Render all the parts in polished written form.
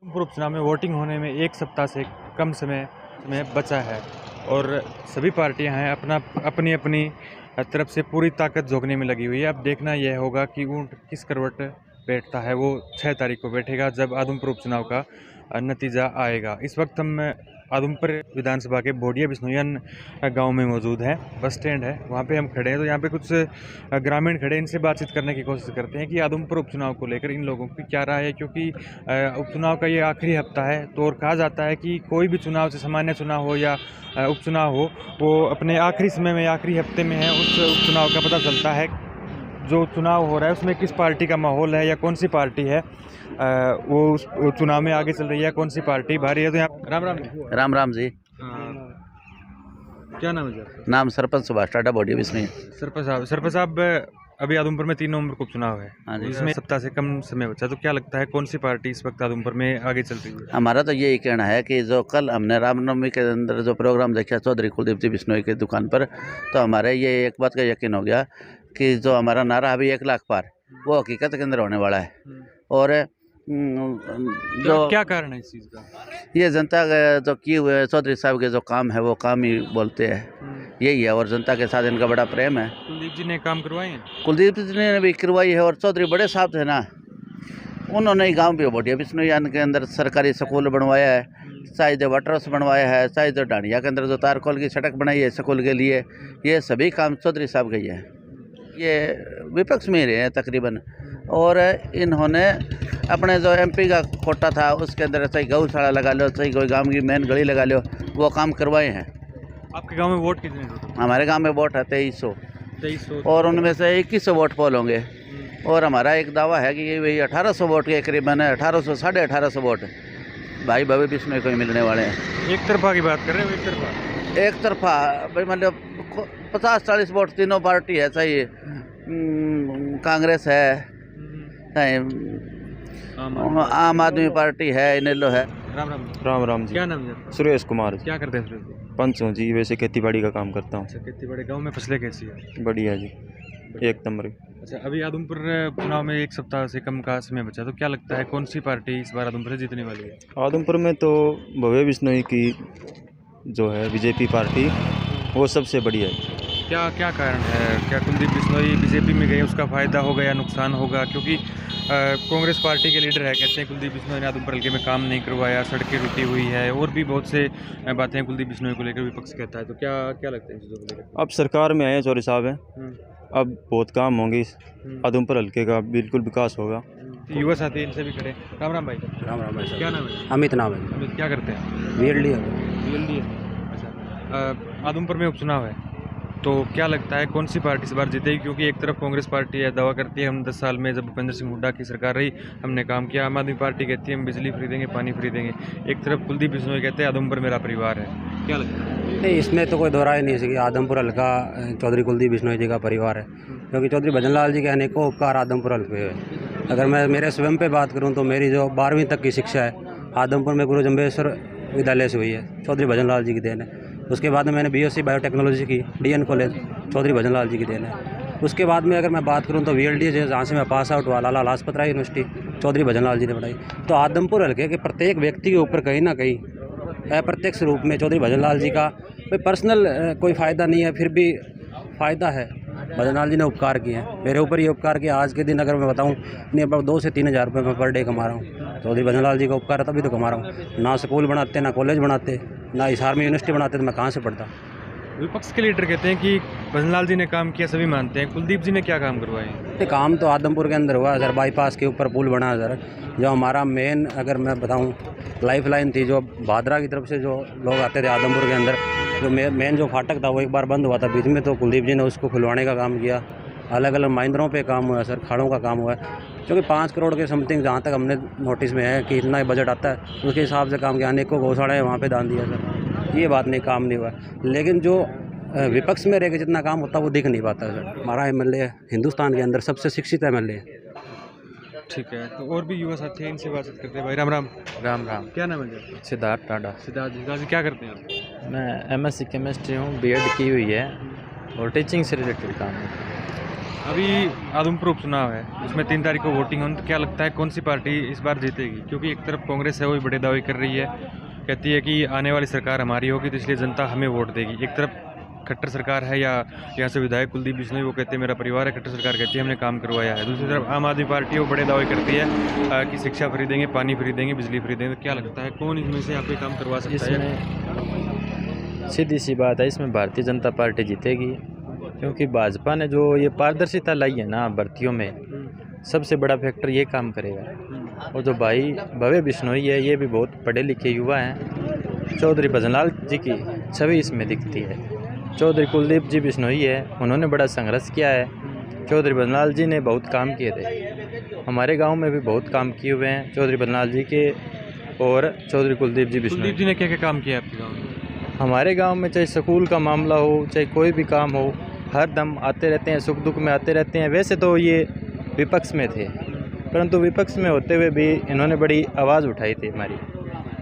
उधमपुर उपचुनाव में वोटिंग होने में 1 सप्ताह से कम समय में बचा है और सभी पार्टियां हैं अपनी अपनी तरफ से पूरी ताकत झोंकने में लगी हुई है। अब देखना यह होगा कि ऊंट किस करवट बैठता है। वो 6 तारीख को बैठेगा जब आदमपुर उपचुनाव का नतीजा आएगा। इस वक्त हम आदमपुर विधानसभा के भोडिया बिश्नोईयन गांव में मौजूद हैं। बस स्टैंड है, वहाँ पे हम खड़े हैं। तो यहाँ पे कुछ ग्रामीण खड़े हैं, इनसे बातचीत करने की कोशिश करते हैं कि आदमपुर उपचुनाव को लेकर इन लोगों की क्या राय है, क्योंकि उपचुनाव का ये आखिरी हफ्ता है। तो और कहा जाता है कि कोई भी चुनाव, से सामान्य चुनाव हो या उपचुनाव हो, वो अपने आखिरी समय में, आखिरी हफ्ते में है उस उपचुनाव का पता चलता है। जो चुनाव हो रहा है उसमें किस पार्टी का माहौल है या कौन सी पार्टी है वो उस चुनाव में आगे चल रही है, कौन सी पार्टी भारी है। तो यहाँ राम राम राम राम जी। क्या नाम है जी आपका? नाम सरपंच सुभाष टाटा भोडिया बिश्नोई। सरपंच साहब, अभी आदमपुर में 3 नवंबर को चुनाव है। हाँ जी। इसमें सप्ताह से कम समय बचा, तो क्या लगता है कौन सी पार्टी इस वक्त आदमपुर में आगे चल रही है? हमारा तो यही कहना है कि जो कल हमने रामनवमी के अंदर जो प्रोग्राम देखा चौधरी कुलदीप जी बिश्नोई की दुकान पर, तो हमारे ये एक बात का यकीन हो गया कि जो हमारा नारा अभी 1 लाख पार, वो हकीकत के अंदर होने वाला है। और जो क्या कारण है इस चीज़ का? ये जनता का जो किए हुए चौधरी साहब के जो काम है वो काम ही बोलते हैं, यही है। और जनता के साथ इनका बड़ा प्रेम है। कुलदीप जी ने काम करवाए हैं? कुलदीप जी ने भी करवाई है। और चौधरी बड़े साहब थे ना, उन्होंने ही गांव भी भोडिया बिश्नोईयन के अंदर सरकारी स्कूल बनवाया है, चाहे जो वाटर हाउस बनवाया है, चाहे जो डांडिया के अंदर जो तारकोल की सड़क बनाई है स्कूल के लिए, ये सभी काम चौधरी साहब के ही है। ये विपक्ष में ही रहे हैं तकरीबन। और इन्होंने अपने जो एमपी का कोटा था उसके अंदर चाहे गौशाला लगा लो, चाहे कोई गांव की मेन गली लगा लो, वो काम करवाए हैं। आपके गांव में वोट कितने हैं? हमारे गांव में वोट है 2300 और उनमें से 2100 वोट पोल होंगे। और हमारा एक दावा है कि ये वही 1800 वोट के करीबन है, 1800 साढ़े 1800 वोट भाई भव्य बिश्नोई को ही मिलने वाले हैं। एक तरफा की बात कर रहे हो? एक तरफा भाई, मतलब 50-40 वोट तीनों पार्टी है, चाहे कांग्रेस है, चाहे आम आदमी पार्टी है, इनेलो है। राम राम जी। क्या नाम है? सुरेश कुमार। क्या करते हैं सुरेश जी? पंच हूँ जी, वैसे खेती बाड़ी का काम करता हूँ। अच्छा, खेती बड़े गांव में फसलें कैसी है? बढ़िया जी, एक नंबर। अच्छा, अभी आदमपुर चुनाव में 1 सप्ताह से कम का समय बचा, तो क्या लगता है कौन सी पार्टी इस बार आदमपुर से जीतने वाली है? आदमपुर में तो भव्य बिश्नोई की जो है बीजेपी पार्टी, वो सबसे बढ़िया है। क्या कारण है? क्या कुलदीप बिश्नोई बीजेपी में गए, उसका फ़ायदा होगा या नुकसान होगा? क्योंकि कांग्रेस पार्टी के लीडर है, कहते हैं कुलदीप बिश्नोई ने आदमपुर हल्के में काम नहीं करवाया, सड़कें टूटी हुई है, और भी बहुत से बातें कुलदीप बिश्नोई को लेकर विपक्ष कहता है। तो क्या लगता है इन चीज़ों को लेकर? अब सरकार में आए चौधरी साहब हैं, अब बहुत काम होंगे। आदमपुर हल्के का बिल्कुल विकास होगा। युवा साथी इनसे भी खड़े। राम राम भाई। राम राम भाई। क्या नाम है? अमित नाम है। अमित, क्या करते हैं? वीरली अच्छा, आदमपुर में उपचुनाव है, तो क्या लगता है कौन सी पार्टी इस बार जीतेगी? क्योंकि एक तरफ कांग्रेस पार्टी है, दावा करती है हम 10 साल में, जब भूपेंद्र सिंह हुड्डा की सरकार रही, हमने काम किया। आम आदमी पार्टी कहती है हम बिजली फ्री देंगे, पानी फ्री देंगे। एक तरफ कुलदीप बिश्नोई कहते हैं आदमपुर मेरा परिवार है। क्या लगता है? नहीं, इसमें तो कोई दोहराई नहीं है कि आदमपुर हल्का चौधरी कुलदीप बिश्नोई जी का परिवार है, क्योंकि चौधरी भजन लाल जी के अनेकों उपकार आदमपुर हल्के है। अगर मैं मेरे स्वयं पे बात करूं तो मेरी जो 12वीं तक की शिक्षा है आदमपुर में गुरु जम्बेश्वर विद्यालय से हुई है, चौधरी भजन लाल जी की देन है। उसके बाद में मैंने BSc बायोटेक्नोलॉजी की DN कॉलेज, चौधरी भजन लाल जी की देन है। उसके बाद में अगर मैं बात करूं तो VLD जहाँ से मैं पास आउट हुआ, लाला लाजपत राय यूनिवर्सिटी, चौधरी भजन लाल जी ने पढ़ाई। तो आदमपुर हल्के के प्रत्येक व्यक्ति के ऊपर कहीं ना कहीं अप्रत्यक्ष रूप में चौधरी भजन लाल जी का कोई पर्सनल कोई फ़ायदा नहीं है, फिर भी फ़ायदा है। भजन लाल जी ने उपकार किए हैं मेरे ऊपर। ये उपकार किया आज के दिन अगर मैं बताऊं, नहीं, अब 2 से 3 हज़ार रुपये मैं पर डे कमा रहा हूँ। चौधरी भजन लाल जी का उपकार है तभी तो कमा रहा हूँ। ना स्कूल बनाते, ना कॉलेज बनाते, ना हिसार में यूनिवर्सिटी बनाते, तो मैं कहाँ से पढ़ता। विपक्ष के लीडर कहते हैं कि भजन लाल जी ने काम किया, सभी मानते हैं। कुलदीप जी ने क्या काम करवाए? ये काम तो आदमपुर के अंदर हुआ सर, बाईपास के ऊपर पुल बना सर, जो हमारा मेन, अगर मैं बताऊं, लाइफ लाइन थी, जो भादरा की तरफ से जो लोग आते थे आदमपुर के अंदर, जो मेन जो फाटक था वो एक बार बंद हुआ था बीच में, तो कुलदीप जी ने उसको खुलवाने का काम किया। अलग अलग माइंदरों पे काम हुआ सर, खाड़ों का काम हुआ है, क्योंकि 5 करोड़ के समथिंग जहाँ तक हमने नोटिस में है कि इतना ही बजट आता है, उसके हिसाब से काम किया। अनेकों गौशालाएँ वहाँ पे दान दिया सर, ये बात नहीं काम नहीं हुआ। लेकिन जो विपक्ष में रह के जितना काम होता है वो दिख नहीं पाता सर। हमारा MLA हिंदुस्तान के अंदर सबसे शिक्षित MLA है। ठीक है, तो और भी युवा साथी हैं, इनसे बातचीत करते हैं। भाई राम राम। राम राम। क्या नाम है जी? सिद्धार्थ टाटा। सिद्धार्थ जी, क्या करते हैं आप? मैं MSc केमिस्ट्री हूँ, B.Ed की हुई है और टीचिंग से रिलेटेड काम है। अभी आदमपुर उपचुनाव है, उसमें 3 तारीख को वोटिंग होनी, तो क्या लगता है कौन सी पार्टी इस बार जीतेगी? क्योंकि एक तरफ कांग्रेस है, वो भी बड़े दावे कर रही है, कहती है कि आने वाली सरकार हमारी होगी तो इसलिए जनता हमें वोट देगी। एक तरफ खट्टर सरकार है, या यहाँ से विधायक कुलदीप बिश्नोई, वो कहते हैं मेरा परिवार है, खट्टर सरकार कहती है हमने काम करवाया है। दूसरी तरफ आम आदमी पार्टी वो बड़े दावे करती है कि शिक्षा फ्री देंगे, पानी फ्री देंगे, बिजली फ्री देंगे। तो क्या लगता है कौन इनमें से आप ये काम करवा सकता है? इसमें सीधी सी बात है, इसमें भारतीय जनता पार्टी जीतेगी, क्योंकि भाजपा ने जो ये पारदर्शिता लाई है ना भर्तियों में, सबसे बड़ा फैक्टर ये काम करेगा। और जो भाई भव्य बिश्नोई है, ये भी बहुत पढ़े लिखे युवा हैं। चौधरी भजनलाल जी की छवि इसमें दिखती है। चौधरी कुलदीप जी बिश्नोई है, उन्होंने बड़ा संघर्ष किया है। चौधरी भजनलाल जी ने बहुत काम किए थे, हमारे गांव में भी बहुत काम किए हुए हैं चौधरी भजनलाल जी के और चौधरी कुलदीप जी बिश्नोई। कुलदीप जी ने क्या क्या काम किया आपके गाँव में? हमारे गांव में चाहे स्कूल का मामला हो, चाहे कोई भी काम हो, हर दम आते रहते हैं, सुख दुख में आते रहते हैं। वैसे तो ये विपक्ष में थे, परंतु विपक्ष में होते हुए भी इन्होंने बड़ी आवाज़ उठाई थी हमारी।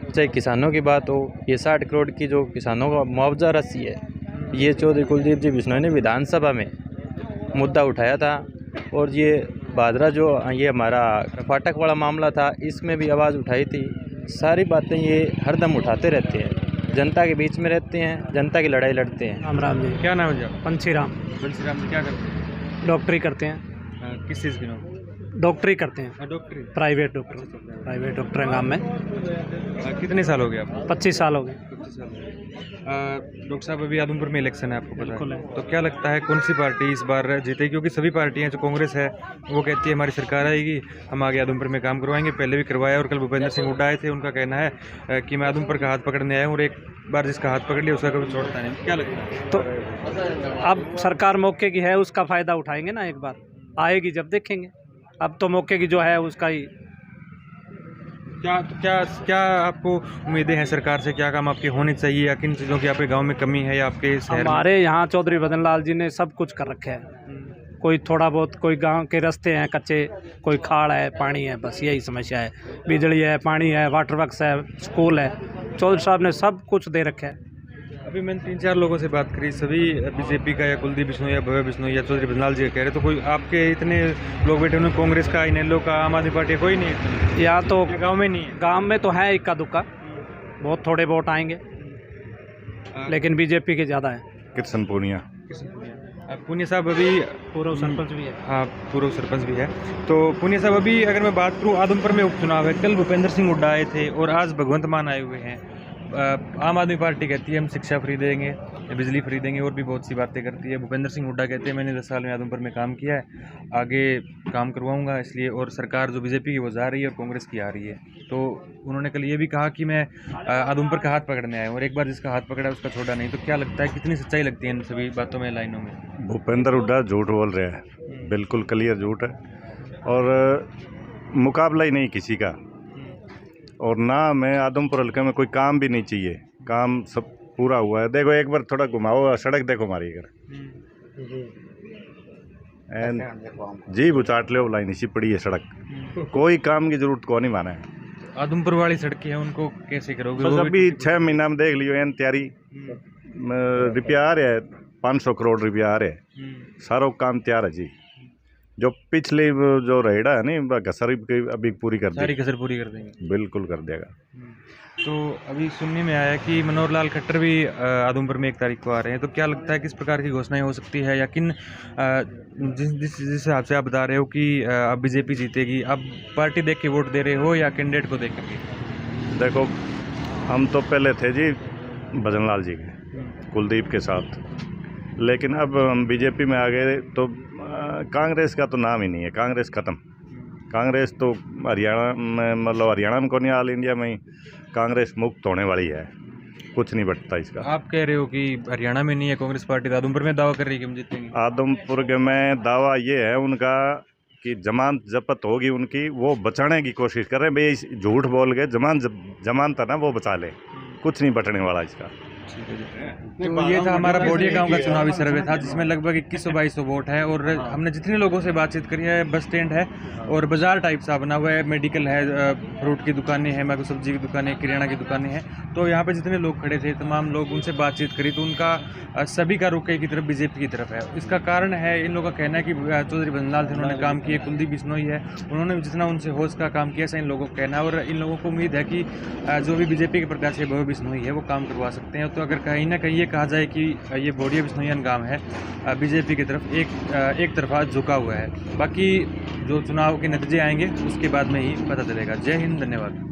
चाहे किसानों की बात हो, ये 60 करोड़ की जो किसानों का मुआवजा राशि है, ये चौधरी कुलदीप जी बिश्नोई ने विधानसभा में मुद्दा उठाया था। और ये भादरा जो ये हमारा फाटक वाला मामला था, इसमें भी आवाज़ उठाई थी। सारी बातें ये हरदम उठाते रहते हैं, जनता के बीच में रहते हैं, जनता की लड़ाई लड़ते हैं। राम जी। क्या नाम है जी आपका? पंछीराम। बंसीराम जी क्या करते हैं? डॉक्टरी करते हैं। किस चीज़ की नौकरी? डॉक्टरी करते हैं, डॉक्टरी। प्राइवेट डॉक्टर हैं गाँव में। कितने साल हो गए आपको? 25 साल हो गए। 25 साल। डॉक्टर साहब, अभी आदमपुर में इलेक्शन है, आपको पता बिल्कुल है, है। तो क्या लगता है कौन सी पार्टी इस बार जीतेगी? क्योंकि सभी पार्टियां, जो कांग्रेस है वो कहती है हमारी सरकार आएगी, हम आगे आदमपुर में काम करवाएंगे, पहले भी करवाया। और कल भूपेंद्र सिंह हुड्डा आए थे, उनका कहना है कि मैं आदमपुर का हाथ पकड़ने आया हूँ, और एक बार जिसका हाथ पकड़ लिया उसका कभी छोड़ता नहीं। क्या लगता है? तो अब सरकार मौके की है, उसका फ़ायदा उठाएंगे ना, एक बार आएगी जब देखेंगे। अब तो मौके की जो है उसका ही। क्या आपको उम्मीदें हैं सरकार से? क्या काम आपके होने चाहिए, या किन चीज़ों की आपके गांव में कमी है, या आपके शहर में? हमारे यहाँ चौधरी भजनलाल जी ने सब कुछ कर रखे है। कोई थोड़ा बहुत, कोई गांव के रास्ते हैं कच्चे, कोई खाड़ है, पानी है, बस यही समस्या है। बिजली है, पानी है, वाटर वर्क्स है, स्कूल है, चौधरी साहब ने सब कुछ दे रखे है। अभी मैंने 3-4 लोगों से बात करी, सभी बीजेपी का, या कुलदीप बिश्नोई, या भव्य बिश्नोई, या चौधरी भजनलाल जी कह रहे। तो कोई आपके इतने लोग बैठे हुए, कांग्रेस का, इनेलो का, आम आदमी पार्टी, कोई नहीं है यहाँ तो गाँव में? नहीं है गांव में तो है इक्का दुक्का, बहुत थोड़े वोट आएंगे, लेकिन बीजेपी के ज़्यादा है। किशन पूनिया। पुनिया साहब अभी पूर्व सरपंच भी है। हाँ, पूर्व सरपंच भी है। तो पुनिया साहब, अभी अगर मैं बात करूँ, आदमपुर में उपचुनाव है, कल भूपेंद्र सिंह हुड्डा आए थे और आज भगवंत मान आए हुए हैं। आम आदमी पार्टी कहती है हम शिक्षा फ्री देंगे, बिजली फ्री देंगे, और भी बहुत सी बातें करती है। भूपेंद्र सिंह हुड्डा कहते हैं मैंने 10 साल में आदमपुर में काम किया है, आगे काम करवाऊंगा, इसलिए। और सरकार जो बीजेपी की वो जा रही है और कांग्रेस की आ रही है। तो उन्होंने कल ये भी कहा कि मैं आदमपुर का हाथ पकड़ने आया हूँ, और एक बार जिसका हाथ पकड़ा उसका छोड़ा नहीं। तो क्या लगता है कितनी सच्चाई लगती है इन सभी बातों में, लाइनों में? भूपेंद्र हुड्डा झूठ बोल रहे हैं, बिल्कुल क्लियर झूठ है, और मुकाबला ही नहीं किसी का। और ना मैं आदमपुर हल्के में कोई काम भी नहीं चाहिए, काम सब पूरा हुआ है। देखो एक बार थोड़ा घुमाओ, सड़क देखो हमारी घर, एंड जी बुचाट ले लाइन इसी पड़ी है सड़क, कोई काम की जरूरत को नहीं माना है। आदमपुर वाली सड़कें हैं, उनको कैसे करोगे? बस अभी 6 महीना में देख लियो, एन तैयारी रुपया आ रहा है, 500 करोड़ रुपया आ रहा है, सारा काम तैयार है जी। जो पिछली जो रेड़ा है नहीं, कसर अभी पूरी कर सारी दी, कसर पूरी कर देंगे, बिल्कुल कर देगा। तो अभी सुनने में आया कि मनोहर लाल खट्टर भी आदमपुर में 1 तारीख को आ रहे हैं। तो क्या लगता है किस प्रकार की घोषणाएं हो सकती है, या किन जिस हिसाब से आप बता रहे हो कि अब बीजेपी जीतेगी, अब पार्टी देख के वोट दे रहे हो या कैंडिडेट को देख करके? देखो हम तो पहले थे जी भजनलाल जी के, कुलदीप के साथ, लेकिन अब हम बीजेपी में आ गए तो कांग्रेस का तो नाम ही नहीं है, कांग्रेस ख़त्म। कांग्रेस तो हरियाणा में, मतलब हरियाणा में कौन, ऑल इंडिया में ही कांग्रेस मुक्त होने वाली है, कुछ नहीं बचता इसका। आप कह रहे हो कि हरियाणा में नहीं है कांग्रेस पार्टी, तो आदमपुर में दावा कर रही है कि हम जीतेंगे? आदमपुर के में दावा ये है उनका कि जमानत जब्त होगी उनकी, वो बचाने की कोशिश कर रहे हैं। भाई झूठ बोल के जमानत है ना, वो बचा ले, कुछ नहीं बचने वाला इसका। तो ये था हमारा बोडिया गांव का चुनावी सर्वे था, जिसमें लगभग 2100-2200 वोट है। और हमने जितने लोगों से बातचीत करी है, बस स्टैंड है और बाज़ार टाइप सा बना हुआ है, मेडिकल है, फ्रूट की दुकानें हैं, मैंगो सब्जी की दुकानें, किराना की दुकानें हैं। तो यहाँ पे जितने लोग खड़े थे, तमाम लोग, उनसे बातचीत करी तो उनका सभी का रुख की तरफ बीजेपी की तरफ है। इसका कारण है, इन लोगों का कहना है कि चौधरी भजनलाल थे, उन्होंने काम किए, कुलदीप बिश्नोई है, उन्होंने जितना उनसे हो उसका काम किया, ऐसा इन लोगों का कहना है। और इन लोगों को उम्मीद है कि जो भी बीजेपी के प्रत्याशी भव्य बिश्नोई है वो काम करवा सकते हैं। तो अगर कहीं ना कहीं ये कहा जाए कि ये बोडिया बिश्नोईयन गांव है, बीजेपी की तरफ एक तरफा झुका हुआ है। बाकी जो चुनाव के नतीजे आएंगे उसके बाद में ही पता चलेगा। जय हिंद, धन्यवाद।